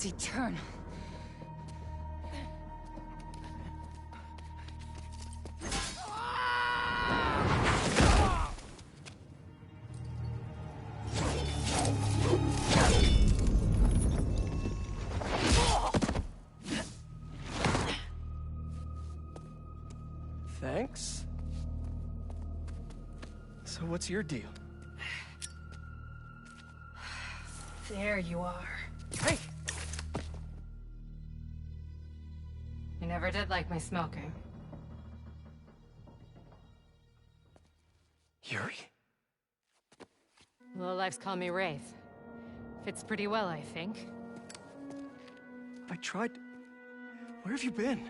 It's eternal. Thanks. So what's your deal? There you are. Hey! You never did like my smoking. Yuri? Lowlifes call me WRAITH. Fits pretty well, I think. I tried... Where have you been?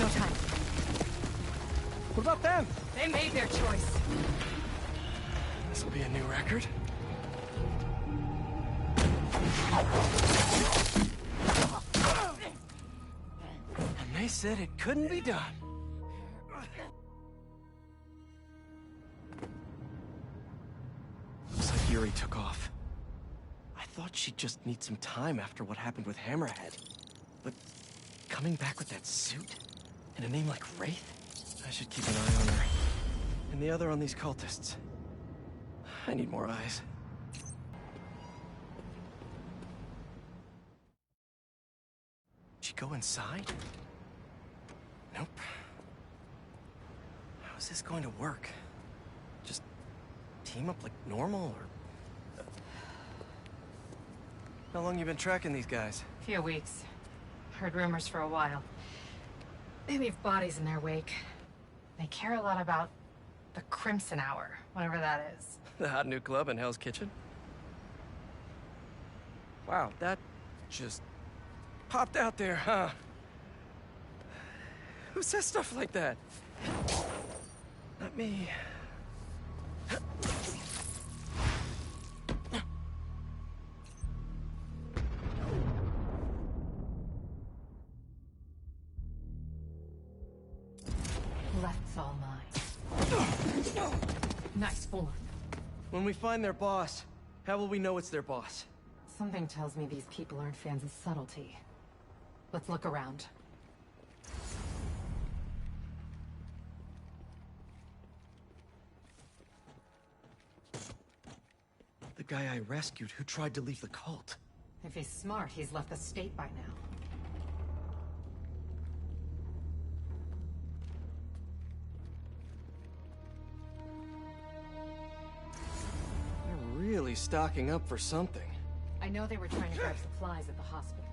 No time. What about them? They made their choice. This'll be a new record. And they said it couldn't be done. Looks like Yuri took off. I thought she'd just need some time after what happened with Hammerhead. But coming back with that suit? And a name like Wraith? I should keep an eye on her. And the other on these cultists. I need more eyes. Did she go inside? Nope. How is this going to work? Just team up like normal, or... How long you been tracking these guys? Few weeks. Heard rumors for a while. They leave bodies in their wake. They care a lot about the Crimson Hour, whatever that is. The hot new club in Hell's Kitchen? Wow, that just popped out there, huh? Who says stuff like that? Not me. Left's all mine. Nice form. When we find their boss, how will we know it's their boss? Something tells me these people aren't fans of subtlety. Let's look around. The guy I rescued who tried to leave the cult. If he's smart, he's left the state by now. They're really stocking up for something. I know they were trying to grab supplies at the hospital.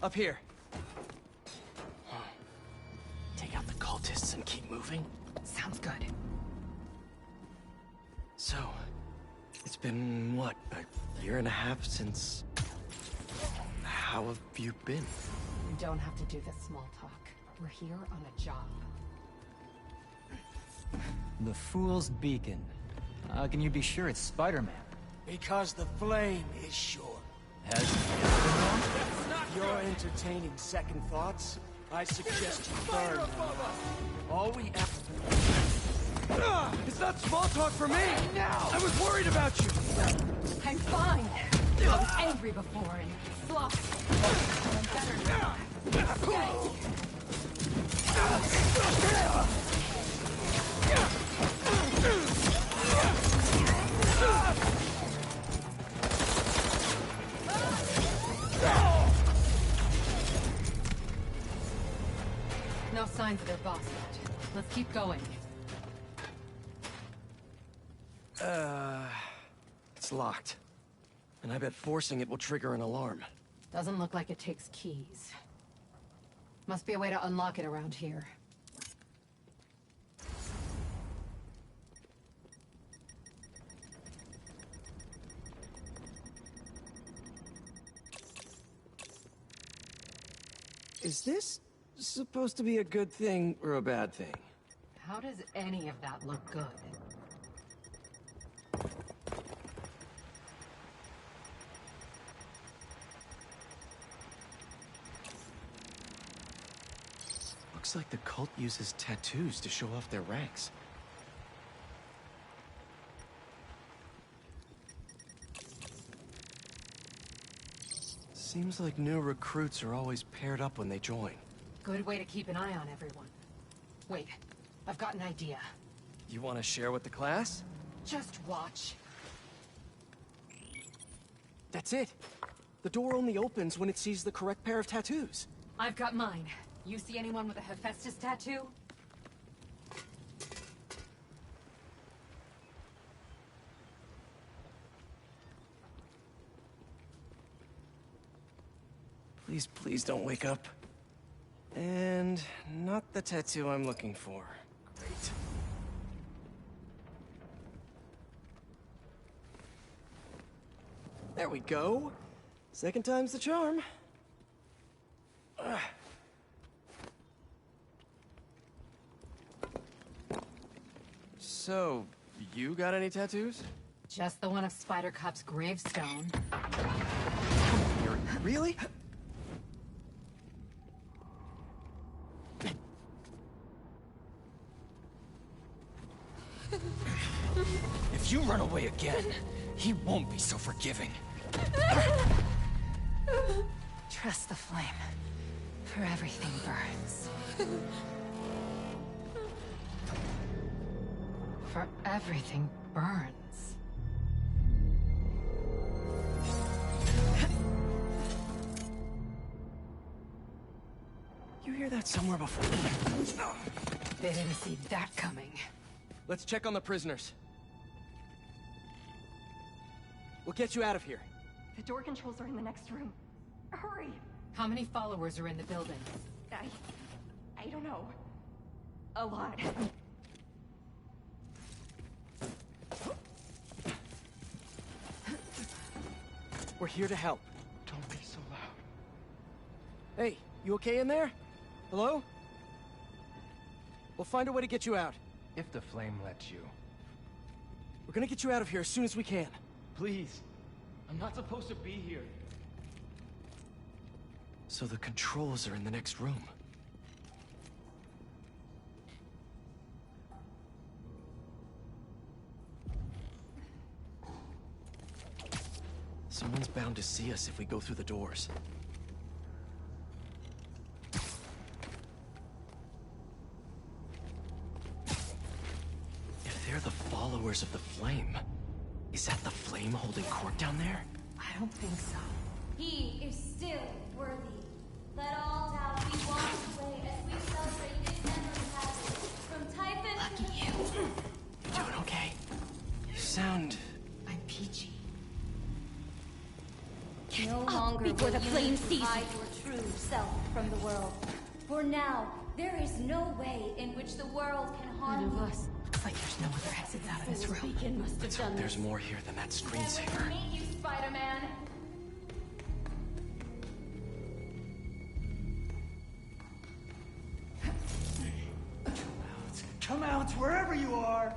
Up here. Take out the cultists and keep moving? Sounds good. So, it's been, what, a year and a half since... How have you been? You don't have to do this small talk. We're here on a job. The Fool's Beacon. How can you be sure it's Spider-Man? Because the flame is sure. Has If you're entertaining second thoughts, I suggest you burn them. All we have It's not small talk for me! Now! I was worried about you! I'm fine. I was angry before and sloppy. I'm better now. No signs of their boss yet. Let's keep going. It's locked. And I bet forcing it will trigger an alarm. Doesn't look like it takes keys. Must be a way to unlock it around here. Is this supposed to be a good thing or a bad thing? How does any of that look good? Looks like the cult uses tattoos to show off their ranks. Seems like new recruits are always paired up when they join. Good way to keep an eye on everyone. Wait, I've got an idea. You want to share with the class? Just watch. That's it. The door only opens when it sees the correct pair of tattoos. I've got mine. You see anyone with a Hephaestus tattoo? Please, please don't wake up. And not the tattoo I'm looking for. Great. There we go. Second time's the charm. So, you got any tattoos? Just the one of Spider Cop's gravestone. Really? If you run away again, he won't be so forgiving. Trust the flame, for everything burns. For everything burns. You hear that somewhere before? They didn't see that coming. Let's check on the prisoners. We'll get you out of here. The door controls are in the next room. Hurry! How many followers are in the building? I don't know. A lot. We're here to help. Don't be so loud. Hey, you okay in there? Hello? We'll find a way to get you out. If the flame lets you. We're gonna get you out of here as soon as we can. Please. I'm not supposed to be here. So the controls are in the next room. Someone's bound to see us if we go through the doors. If they're the followers of the flame, is that the flame holding court down there? I don't think so. He is still worthy. Let all doubt be washed away as we celebrate this memory passage from Typhon. Lucky you. You doing okay? You sound... I'm peachy. No longer before will the you flame need to sees hide your true self from the world. For now, there is no way in which the world can harm you. Looks like there's no other exits out of this room. Beacon must have Let's hope done there's this. more here than that Can't screensaver. wait to meet you, Spider-Man. Come out wherever you are.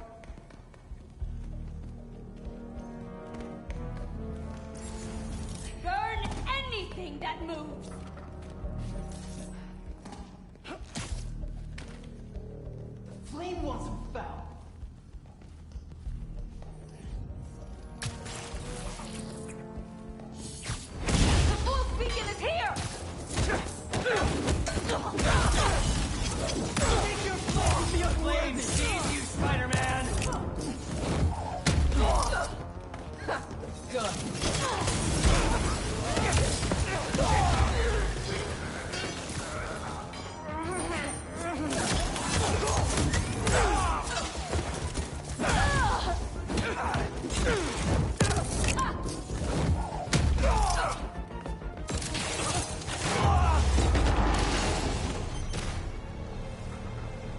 Burn anything that moves. Flame wants him found. The full beacon is here! Take your form, be a flame! Seize you, Spider-Man!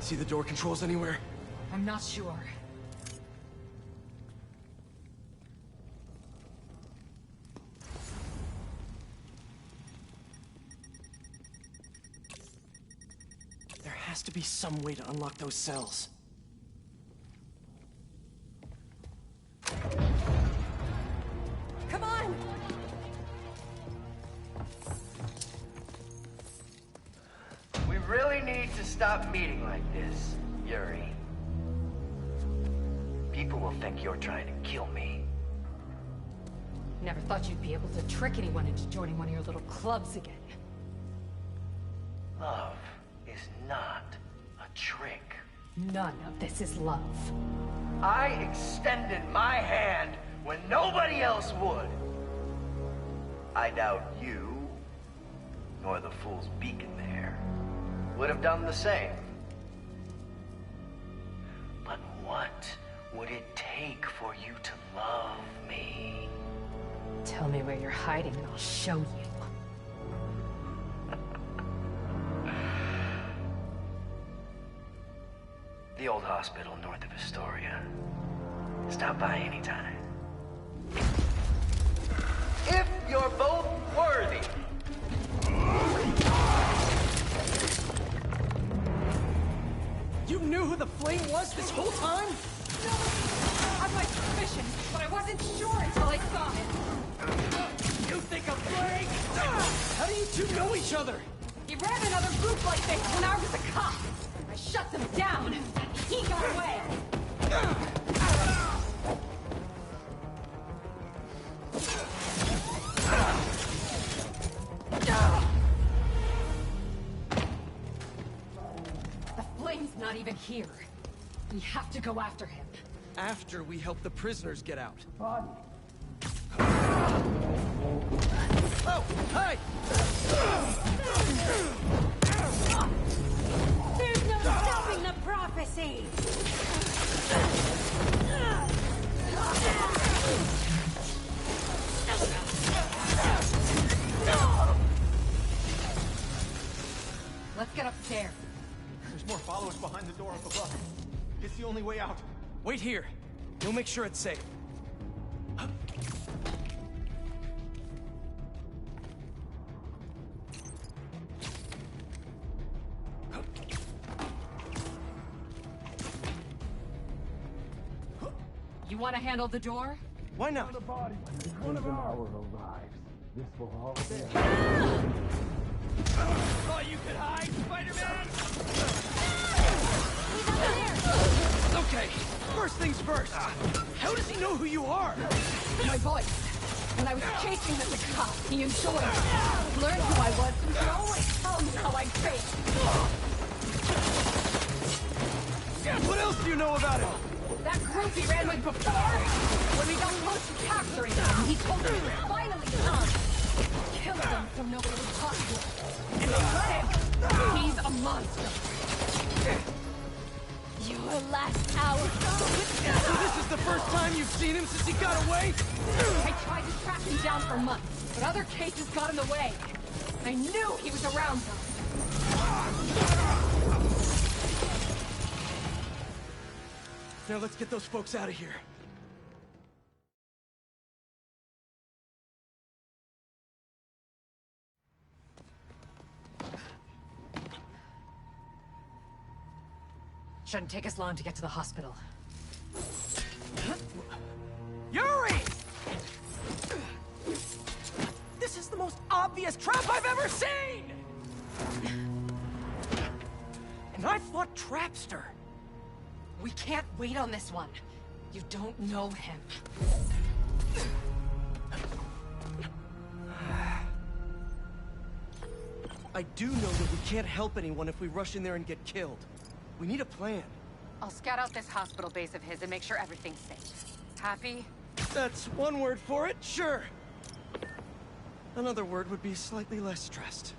See the door controls anywhere? I'm not sure. There has to be some way to unlock those cells. Come on! We really need to stop meeting like this, Yuri. People will think you're trying to kill me. Never thought you'd be able to trick anyone into joining one of your little clubs again. Love is not a trick. None of this is love. I extended my hand when nobody else would. I doubt you, nor the Fool's Beacon there, would have done the same. But what would it take for you to love me? Tell me where you're hiding and I'll show you. The old hospital north of Astoria. Stop by anytime. If you're both worthy. You knew who the Flame was this whole time? No! I had my suspicions, but I wasn't sure until I saw him. You think I'm playing? How do you two know each other? He ran another group like this when I was a cop. I shut them down. He got away. The Flame's not even here. We have to go after him. After we help the prisoners get out. Oh, hi! There's no stopping the prophecy! Let's get upstairs. There's more followers behind the door up above. It's the only way out. Wait here. We'll make sure it's safe. You want to handle the door? Why not? Thought you could hide, Spider-Man? Okay, first things first. How does he know who you are? My voice. When I was chasing him as a cop, he enjoyed it. Learned who I was, and could always tell me how I faked. What else do you know about him? That group he ran with before, when we got close to capturing him, he told me it was finally time. Kill them so nobody would talk to him. And they let him. He's a monster. Your last hour. So this is the first time you've seen him since he got away? I tried to track him down for months, but other cases got in the way. I knew he was around them. Now let's get those folks out of here. Shouldn't take us long to get to the hospital. Yuri! This is the most obvious trap I've ever seen! And I fought Trapster. We can't wait on this one. You don't know him. I do know that we can't help anyone if we rush in there and get killed. We need a plan. I'll scout out this hospital base of his and make sure everything's safe. Happy? That's one word for it, sure. Another word would be slightly less stressed.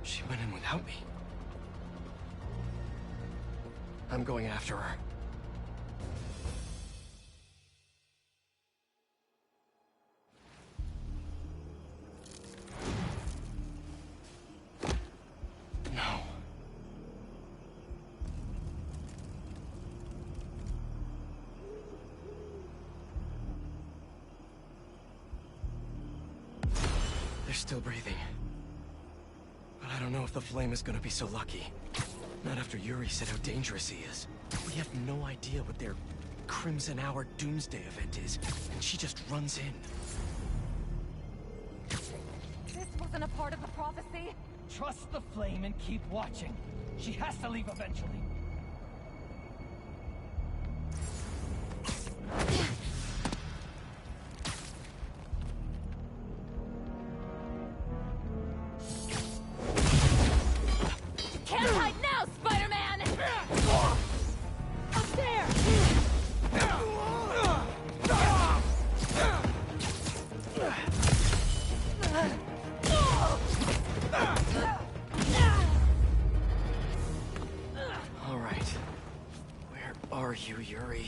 She went in without me. I'm going after her. No. They're still breathing. But I don't know if the Flame is gonna be so lucky. Not after Yuri said how dangerous he is. We have no idea what their Crimson Hour Doomsday event is, and she just runs in. wasn't a part of the prophecy? Trust the flame and keep watching. She has to leave eventually. Can't hide now, Spider-Man! Up there! All right. Where are you, Yuri?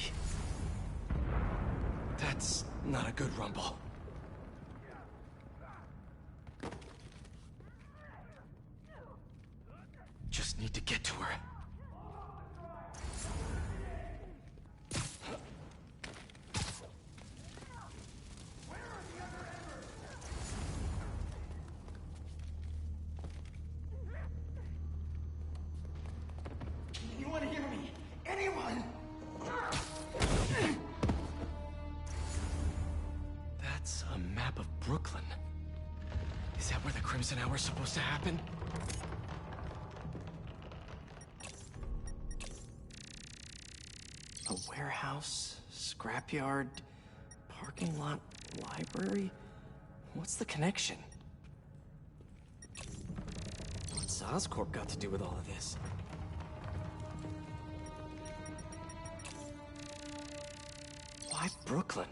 That's not a good rumble. Just need to get to her. You want to hear me? Anyone? That's a map of Brooklyn. Is that where the Crimson Hour's supposed to happen? A warehouse, scrapyard, parking lot, library? What's the connection? What's Oscorp got to do with all of this? Why Brooklyn?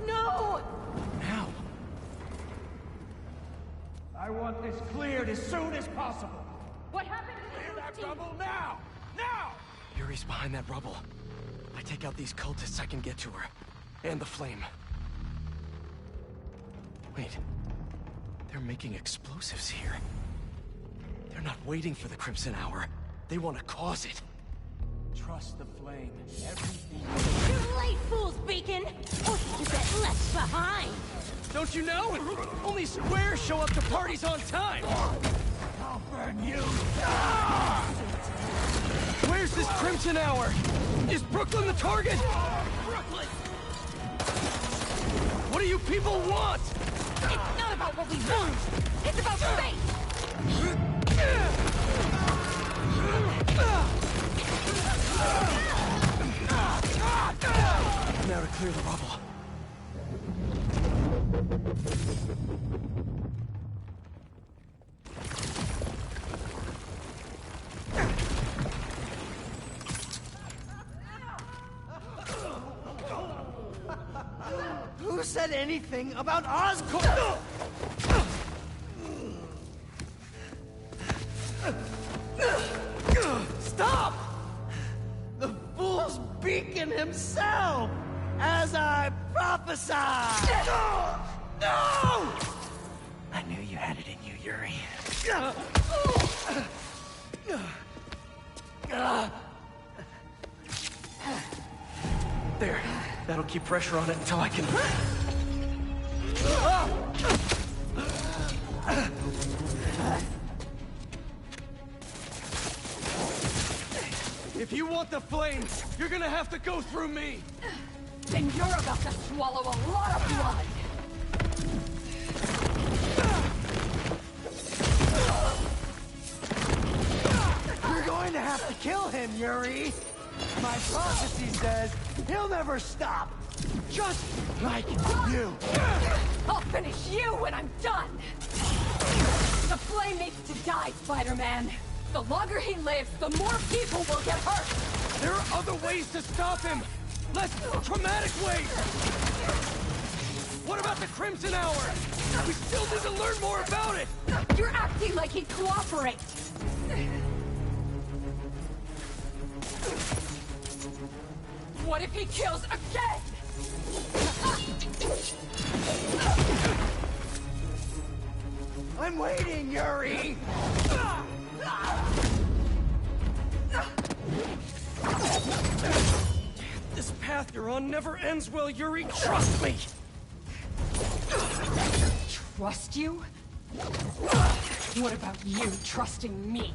No! Now? I want this cleared as soon as possible. What happened to Clear the that team? rubble now! Now! Yuri's behind that rubble. I take out these cultists, I can get to her. And the flame. Wait. They're making explosives here. They're not waiting for the Crimson Hour. They want to cause it. Trust the flame. Everything. Too late, Fool's Beacon! Or you get left behind! Don't you know? Only squares show up to parties on time! I'll burn you! Where's this Crimson Hour? Is Brooklyn the target? Brooklyn! What do you people want? It's not about what we want! It's about fate! Now to clear the rubble. Who said anything about Oscorp? Stop! The Fool's Beacon himself! As I prophesied! No! I knew you had it in you, Yuri. There. That'll keep pressure on it until I can... If you want the flames, you're gonna have to go through me! Then you're about to swallow a lot of blood! You're going to have to kill him, Yuri! My prophecy says he'll never stop! Just like you! I'll finish you when I'm done! The flame needs to die, Spider-Man! The longer he lives, the more people will get hurt! There are other ways to stop him! Less traumatic ways! What about the Crimson Hour? We still need to learn more about it! You're acting like he'd cooperate! What if he kills again? I'm waiting, Yuri! This path you're on never ends well, Yuri. Trust me! Trust you? What about you trusting me?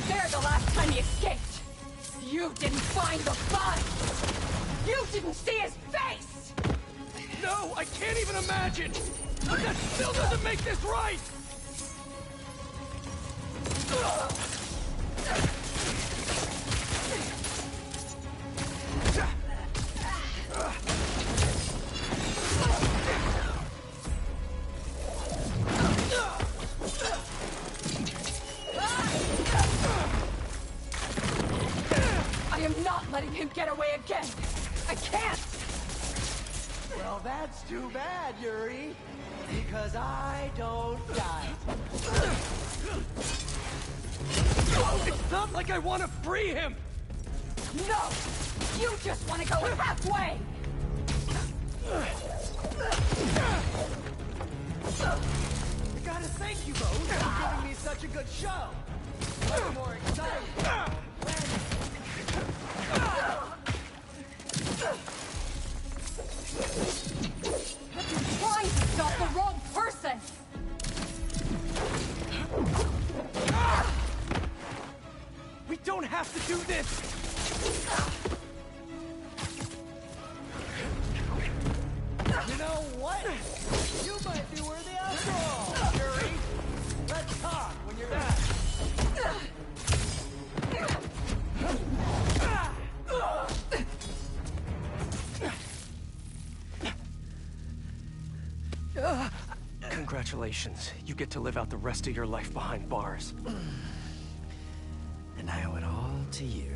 there the last time he escaped. You didn't find the body. You didn't see his face. No, I can't even imagine! But that still doesn't make this right! I am not letting him get away again. I can't. Well, that's too bad, Yuri. Because I don't die. It's not like I want to free him! No! You just want to go halfway! I gotta thank you both for giving me such a good show. Much more exciting. But you're trying to stop the wrong person! We don't have to do this! You know what? You might be worthy after all, Yuri. Let's talk when you're back. Congratulations. You get to live out the rest of your life behind bars. And I owe it all to you.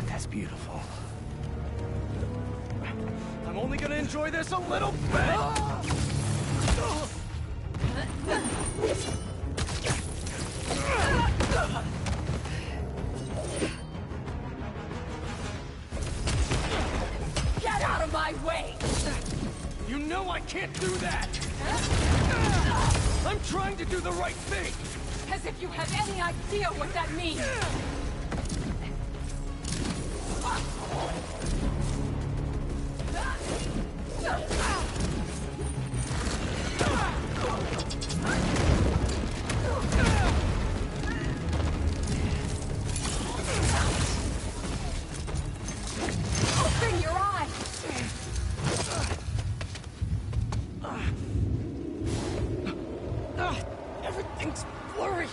That's beautiful. I'm only gonna enjoy this a little bit! Get out of my way! You know I can't do that! I'm trying to do the right thing! As if you have any idea what that means! Open your eyes! Everything's blurry!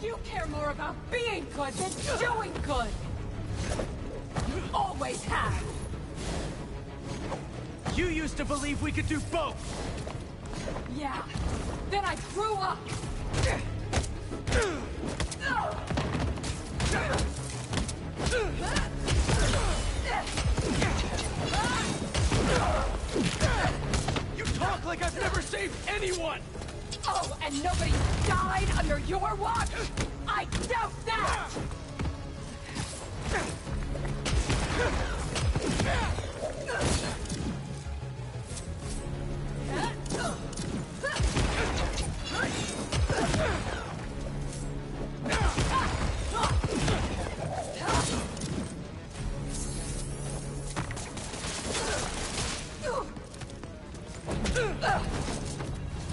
You care more about being good than doing good! You always have! You used to believe we could do both! Yeah, then I grew up! You talk like I've never saved anyone! Oh, and nobody died under your watch? I doubt that!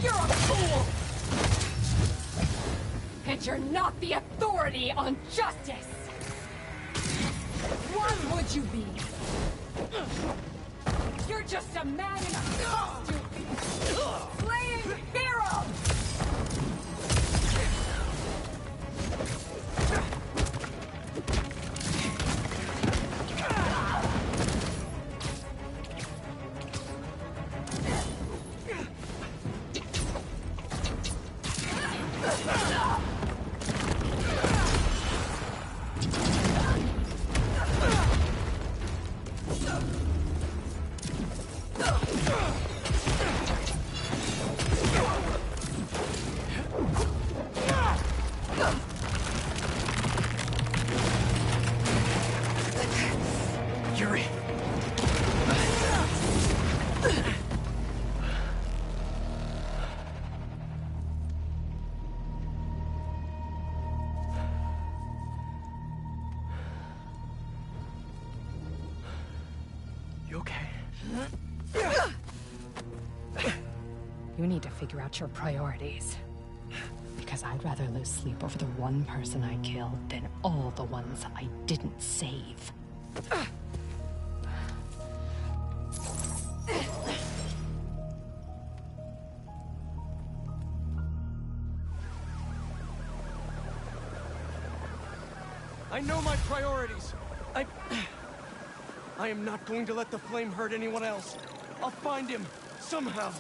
You're a fool! And you're not the authority on justice! What would you be? You're just a man in a costume! Slaying heroes! You need to figure out your priorities. Because I'd rather lose sleep over the one person I killed than all the ones I didn't save. I know my priorities. I am not going to let the flame hurt anyone else. I'll find him, somehow.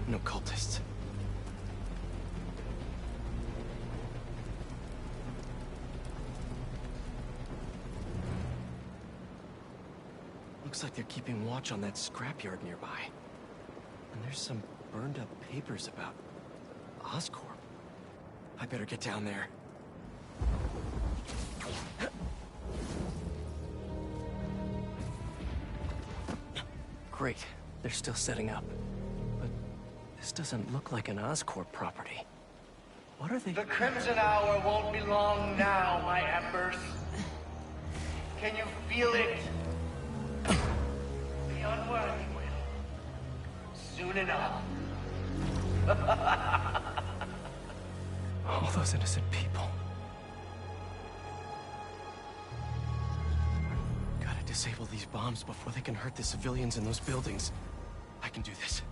No cultists. Looks like they're keeping watch on that scrapyard nearby. And there's some burned up papers about Oscorp. I better get down there. Great. They're still setting up. But this doesn't look like an Oscorp property. What are they... The Crimson Hour won't be long now, my embers. Can you feel it? The unworthy will. Soon enough. All those innocent people. Gotta disable these bombs before they can hurt the civilians in those buildings. I can do this.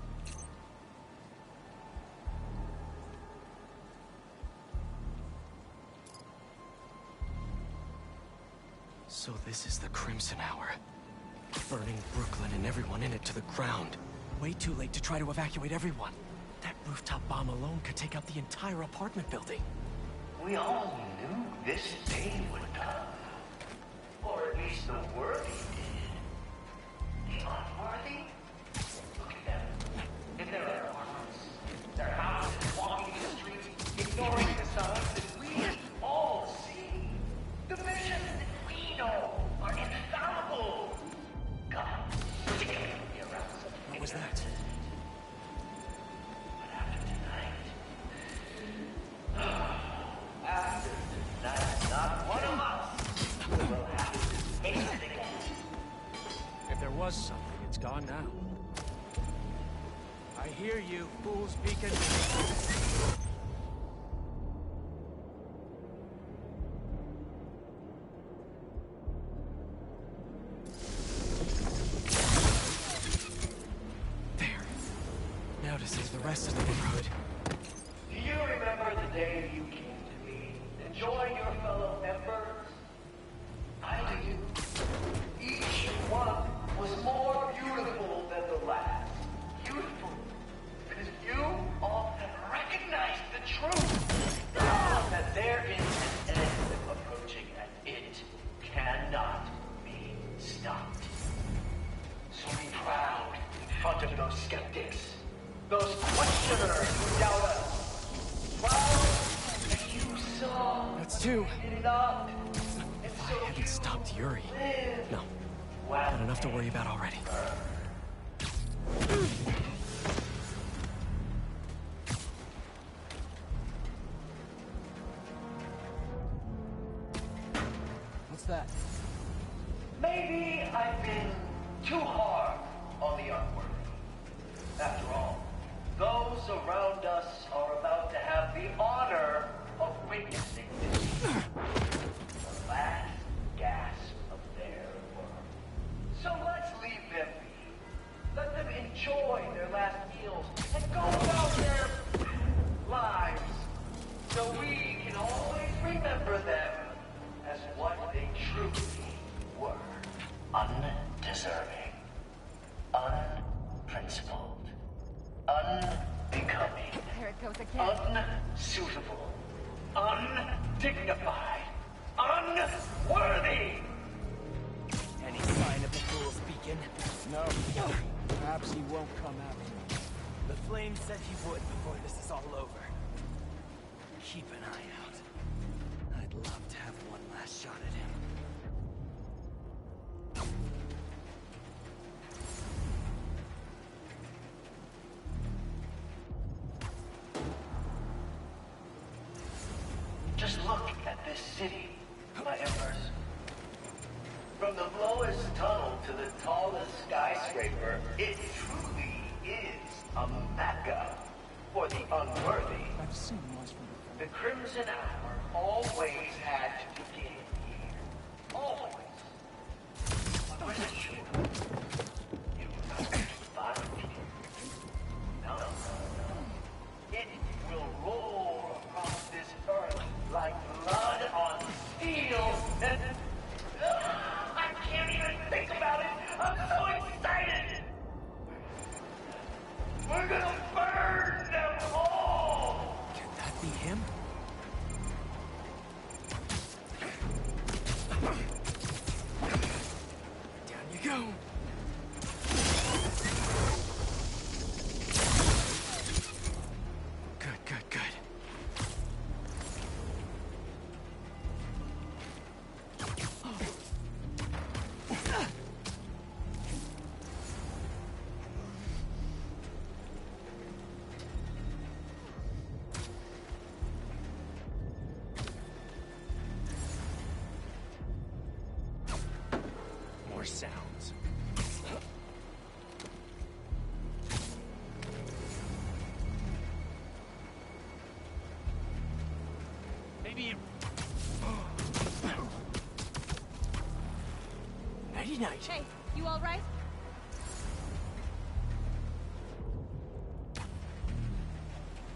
So this is the Crimson Hour. Burning Brooklyn and everyone in it to the ground. Way too late to try to evacuate everyone. That rooftop bomb alone could take out the entire apartment building. We all knew this day would come. Or at least the worthy did. The unworthy? Look at them. In their apartments, their houses, walking the streets, ignoring the signs that we all see. The missions that we know are infallible. God, particularly around us. What was that? But after tonight, not one of us will have to face it again. If there was something, it's gone now. I hear you, Fool's Beacon. There. Now to save the rest of the neighborhood. Do you remember the day you came to me, enjoying your fellow members? I do. Each one was more beautiful than the last. Beautiful. Because you all have recognized the truth. That there is an end approaching and it cannot be stopped. So be proud in front of those skeptics. Those questioners who doubt us. Proud that you saw. That's two. Enough. If I hadn't stopped Yuri... No. Got enough to worry about already. What's that? Maybe I've been too hard on the unworthy. After all, those around us are about to have the honor of witnessing this. The last gasp of their work. So let's leave them be. Let them enjoy their last meals and go about their lives. So we can always remember them as what they truly were. Undeserving. Unprincipled. Unbecoming. There it goes again. Unsuitable. Undignified. Unworthy! Any sign of the Fool's Beacon? No. Perhaps he won't Flame said he would before this is all over. Keep an eye out. I'd love to have one last shot at him. Just look at this city, my embers. From the lowest tunnel to the tallest skyscraper, it truly is a mecca for the unworthy. I've seen Mars from The Crimson Hour always had to begin here. Always. But was it sure? It will not be found here. No. It will roll across this earth like blood on steel. And I can't even think about it. I'm so excited. We're gonna burn them all. Can that be him? Down you go. Good, good, good. More sounds. Maybe. Nighty night. Hey, you all right?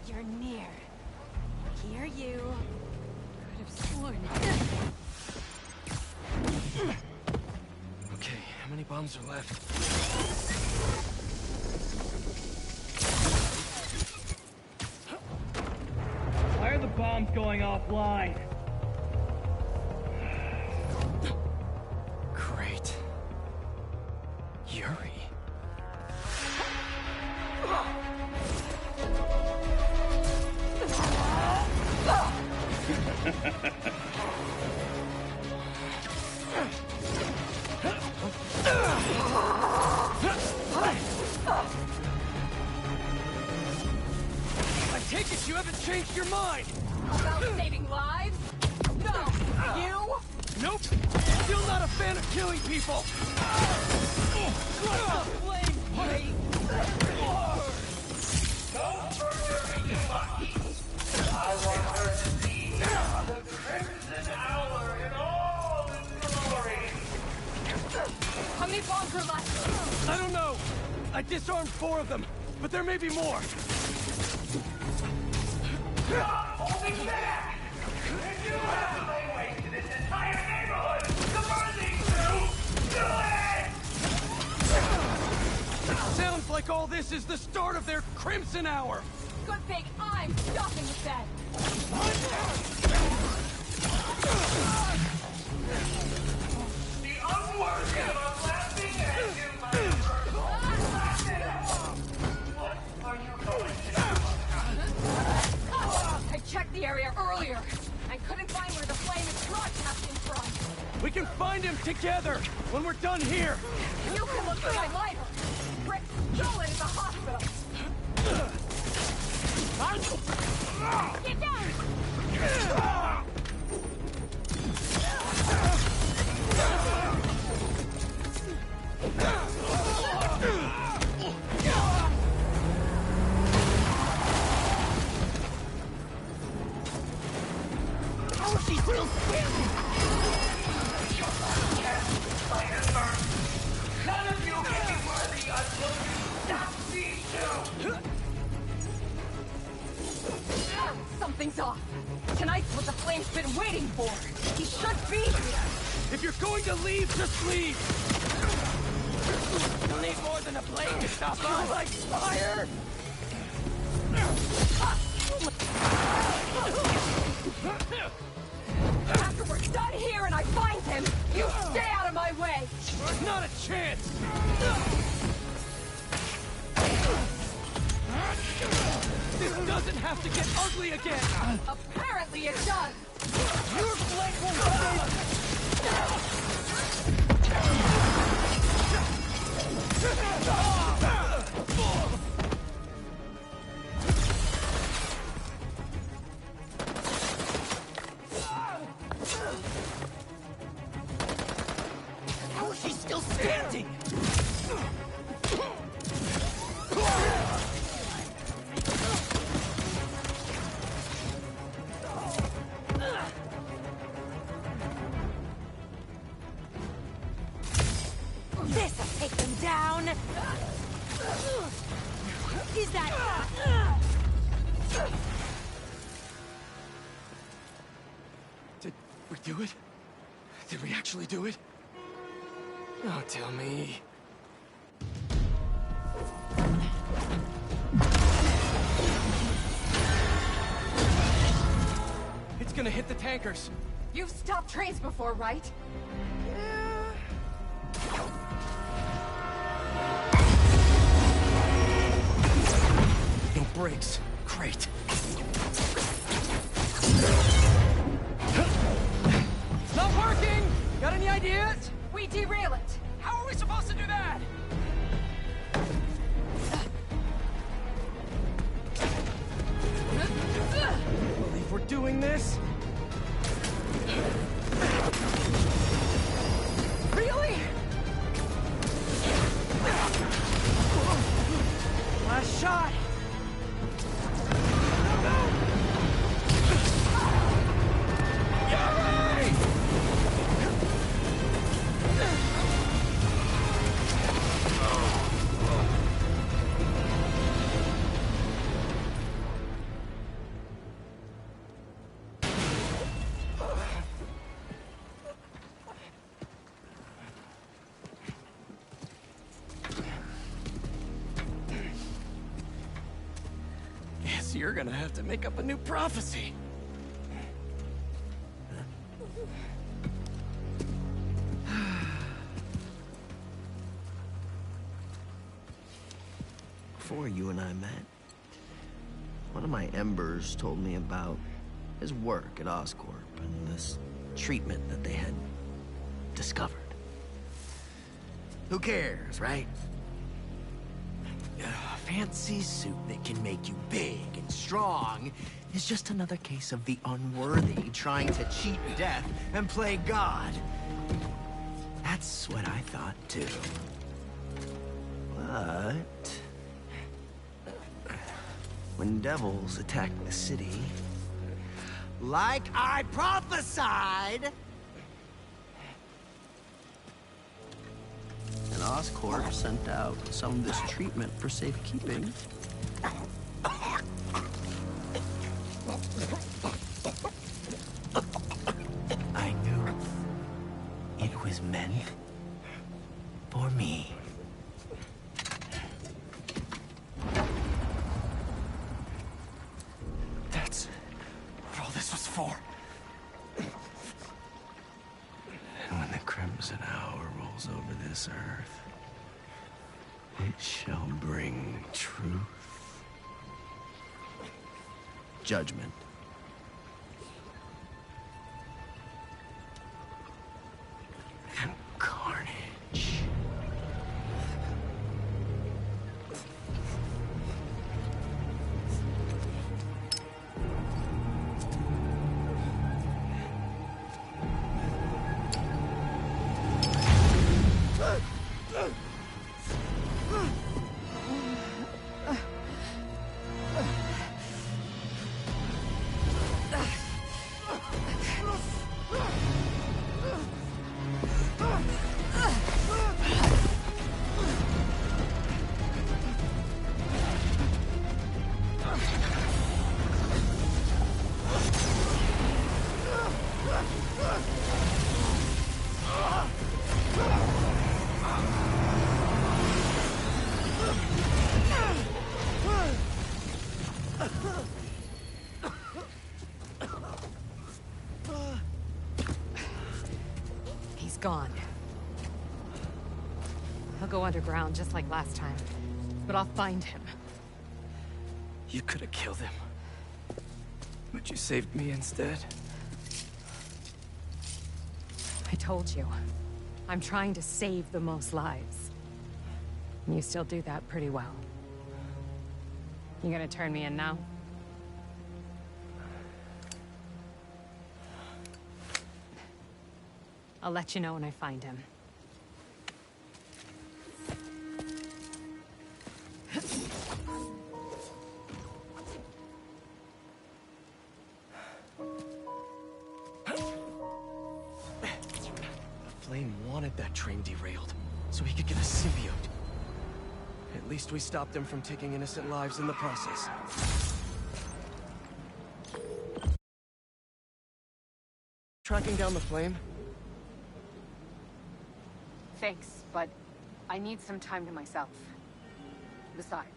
You're near. Hear you. Could have sworn. Okay, how many bombs are left? Why are the bombs going offline? Great. Yuri. I take it you haven't changed your mind! About saving lives? No! You? Nope! Still not a fan of killing people! Don't burn her too much. I want her to see the Crimson Hour in all its glory. How many bombs are left? I don't know! I disarmed 4 of them, but there may be more! Stop holding back! If you have to lay waste to this entire neighborhood to burn these two, do it! Sounds like all this is the start of their Crimson Hour! Good thing I'm stopping the set. The unworthy of a lasting end in my universe. What are you going to do? I checked the area earlier. I couldn't find where the flame is broadcasting from. We can find him together when we're done here! You can look for my lighter. Rick's stolen at the hospital. Get down! How is he still standing? None of you can be worthy until you stop these two! Something's off. Tonight's what the flame's been waiting for. He should be here. If you're going to leave, just leave! You'll need more than a blade to stop us! Like fire! After we're done here and I find him, you stay out of my way. Not a chance! have to get ugly again! Apparently it does! Your flank won't save... How is she still standing? This'll take them down! Is that... Did we do it? Did we actually do it? Oh, tell me. It's gonna hit the tankers. You've stopped trains before, right? No brakes. Great. It's not working! Got any ideas? We derail it! How are we supposed to do that? Believe we're doing this? Really? Last shot! Guess you're gonna have to make up a new prophecy. Before you and I met, one of my Embers told me about his work at Oscorp and this treatment that they had discovered. Who cares, right? A fancy suit that can make you big and strong is just another case of the unworthy trying to cheat death and play God. That's what I thought, too. But when devils attack the city, like I prophesied, and Oscorp sent out some of this treatment for safekeeping. I knew it was meant for me. That's what all this was for. And when the Crimson Hour rolls over this earth, it shall bring truth, judgment, and carnage. He's gone. He'll go underground just like last time. But I'll find him. You could have killed him. But you saved me instead. I told you. I'm trying to save the most lives. You still do that pretty well. You gonna turn me in now? I'll let you know when I find him. Flame wanted that train derailed, so he could get a symbiote. At least we stopped him from taking innocent lives in the process. Tracking down the Flame? Thanks, but I need some time to myself. Besides,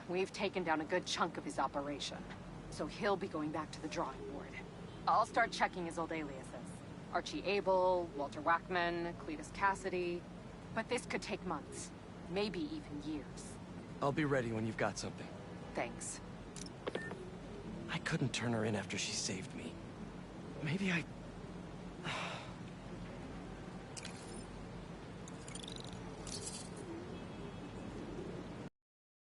we've taken down a good chunk of his operation, so he'll be going back to the drawing board. I'll start checking his old aliases. Archie Abel, Walter Wackman, Cletus Cassidy. But this could take months, maybe even years. I'll be ready when you've got something. Thanks. I couldn't turn her in after she saved me. Maybe I